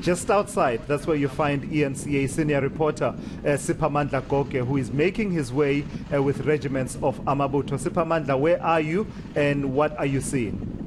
just outside, that's where you find ENCA senior reporter Siphamandla Goke, who is making his way with regiments of Amabutho. Siphamandla, where are you and what are you seeing?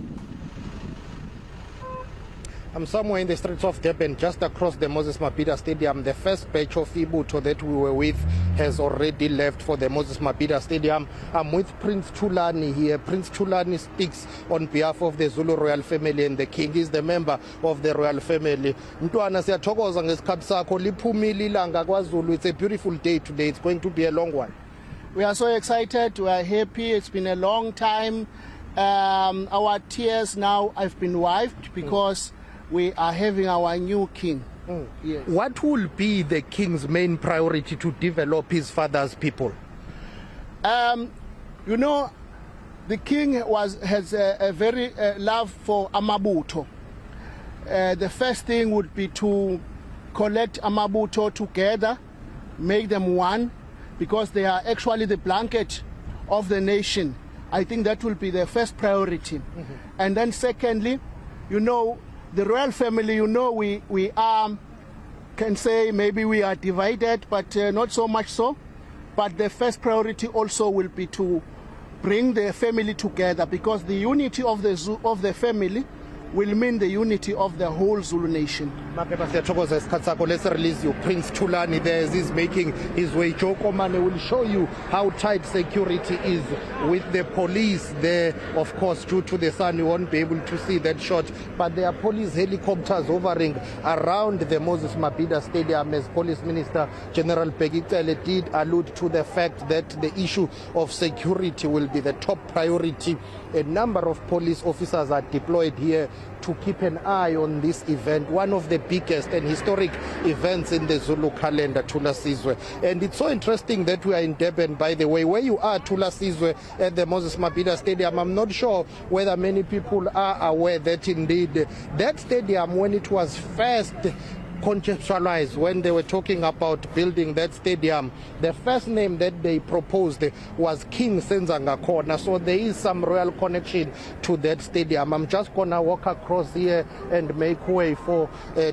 I'm somewhere in the streets of Durban, just across the Moses Mabhida Stadium. The first batch of Ibutho that we were with has already left for the Moses Mabhida Stadium. I'm with Prince Thulani here. Prince Thulani speaks on behalf of the Zulu royal family, and the king is the member of the royal family. Mntwana siyathokoza ngesikhathi sakho liphumile ilanga kwaZulu. It's a beautiful day today. It's going to be a long one. We are so excited. We are happy. It's been a long time. Our tears now have been wiped because we are having our new king. Yes. What will be the king's main priority to develop his father's people? You know, the king has a very love for Amabutho. The first thing would be to collect Amabutho together, make them one, because they are actually the blanket of the nation. I think that will be the first priority. And then secondly, you know, the royal family, you know, we are, can say maybe we are divided, but not so much so. But the first priority also will be to bring the family together, because the unity of the family will mean the unity of the whole Zulu nation. Let's release you. Prince Thulani there is making his way. Joe Komane will show you how tight security is with the police there. Of course, due to the sun, you won't be able to see that shot. But there are police helicopters hovering around the Moses Mabhida Stadium, as Police Minister General Begitele did allude to the fact that the issue of security will be the top priority. A number of police officers are deployed here to keep an eye on this event, one of the biggest and historic events in the Zulu calendar, Thula Sizwe. And it's so interesting that we are in Durban, by the way. Where you are, Thula Sizwe, at the Moses Mabhida Stadium, I'm not sure whether many people are aware that indeed that stadium, when it was first conceptualized, when they were talking about building that stadium, the first name that they proposed was King Senzangakhona. So there is some royal connection to that stadium. I'm just gonna walk across here and make way for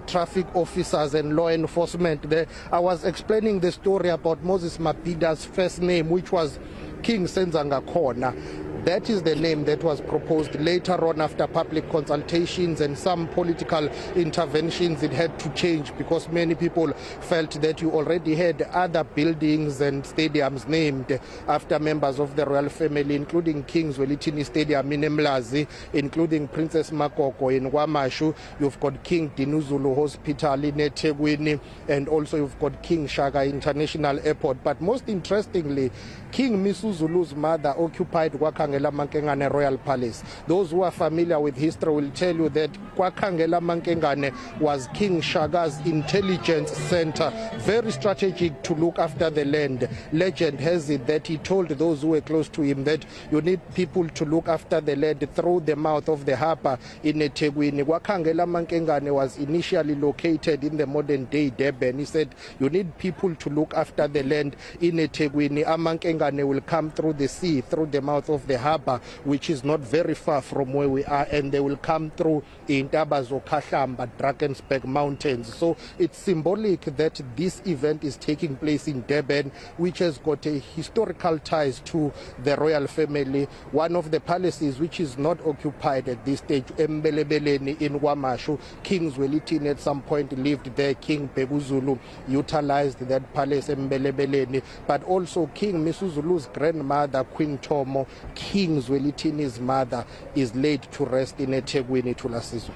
traffic officers and law enforcement there. I was explaining the story about Moses Mabhida's first name, which was King Senzangakhona. That is the name that was proposed later on after public consultations and some political interventions. It had to change because many people felt that you already had other buildings and stadiums named after members of the royal family, including kaZwelithini Stadium in Mlazi, including Princess Makoko in KwaMashu. You've got King Dinuzulu Hospital in eThekwini, and also you've got King Shaka International Airport. But most interestingly, King MisuZulu's mother occupied Kwakhangela Mankengane Royal Palace. Those who are familiar with history will tell you that Kwakhangela Mankengane was King Shaga's intelligence center, very strategic to look after the land. Legend has it that he told those who were close to him that you need people to look after the land through the mouth of the harbor in eThekwini. Kwakhangela Mankengane was initially located in the modern day Durban. He said you need people to look after the land in eThekwini. Amankengane will come through the sea, through the mouth of the harbor, which is not very far from where we are, and they will come through in Tabazo, Kahlamba, Drakensberg Mountains. So it's symbolic that this event is taking place in Durban, which has got a historical ties to the royal family. One of the palaces which is not occupied at this stage, Mbelebeleni in KwaMashu, kaZwelithini at some point lived there. King Bebuzulu utilized that palace, Mbelebeleni, but also King MisuZulu's grandmother, Queen Tomo, kaZwelithini's mother, is laid to rest in eThekwini, Thula Sizwe.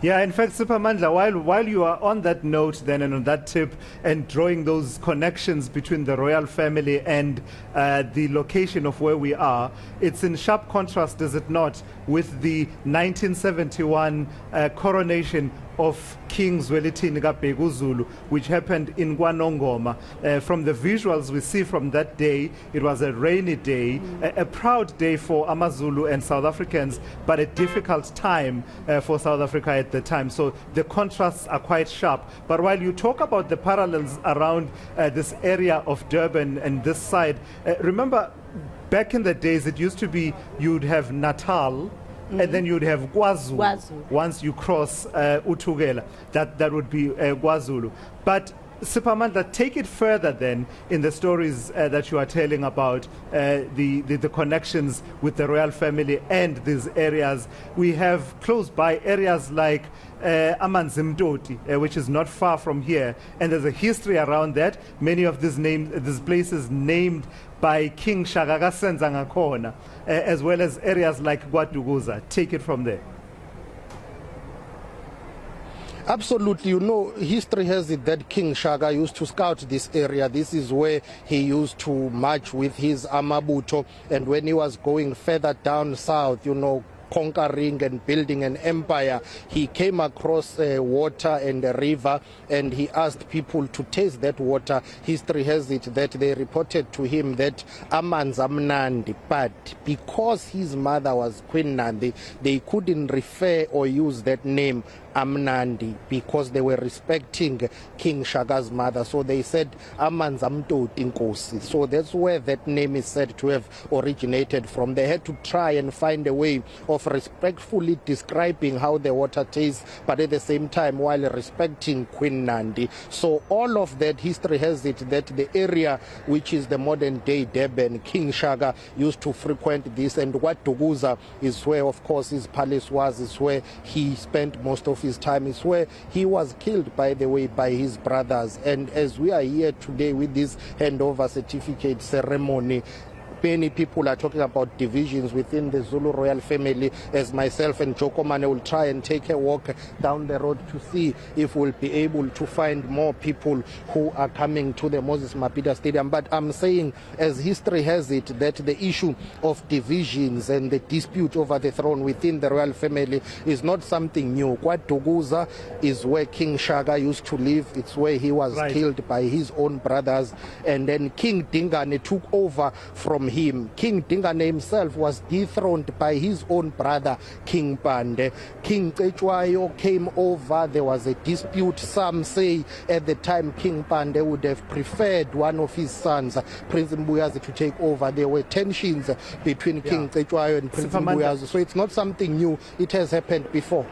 Yeah, in fact, Siphamandla, while you are on that note then and on that tip and drawing those connections between the royal family and the location of where we are, it's in sharp contrast, is it not, with the 1971 coronation of King Zwelithini kaZwelithini, which happened in KwaNongoma. From the visuals we see from that day, it was a rainy day, a proud day for AmaZulu and South Africans, but a difficult time for South Africa at the time. So the contrasts are quite sharp. But while you talk about the parallels around this area of Durban and this side, remember back in the days it used to be you'd have Natal, and then you'd have KwaZulu. Once you cross Utugela, that would be KwaZulu. But Siphamandla, take it further then in the stories that you are telling about the connections with the royal family and these areas. We have close by areas like Amanzimtoti, which is not far from here, and there's a history around that. Many of these places named by King Shaka Senza, as well as areas like Guaduguza. Take it from there. Absolutely. You know, history has it that King Shaka used to scout this area. This is where he used to march with his Amabuto, and when he was going further down south, you know, conquering and building an empire, he came across water and a river, and he asked people to taste that water. History has it that they reported to him that amanzi amnandi, but because his mother was Queen Nandi, they couldn't refer or use that name Amnandi because they were respecting King Shaka's mother. So they said amanzi amtoti inkosi. So that's where that name is said to have originated from. They had to try and find a way of respectfully describing how the water tastes, but at the same time while respecting Queen Nandi. So all of that, history has it that the area which is the modern day Durban, King Shaka used to frequent this, and Guaduguza is where of course his palace was, is where he spent most of his time, is where he was killed, by the way, by his brothers. And as we are here today with this handover certificate ceremony, many people are talking about divisions within the Zulu royal family. As myself and Jokomane will try and take a walk down the road to see if we'll be able to find more people who are coming to the Moses Mabhida Stadium. But I'm saying, as history has it, that the issue of divisions and the dispute over the throne within the royal family is not something new. Guaduguza is where King Shaka used to live. It's where he was killed by his own brothers. And then King Dingane took over from him. King Dingane himself was dethroned by his own brother King Pande. King Cetshwayo came over. There was a dispute. Some say at the time King Pande would have preferred one of his sons, Prince Mbuyazi, to take over. There were tensions between King Cetshwayo and Prince Mbuyazi. So it's not something new. It has happened before.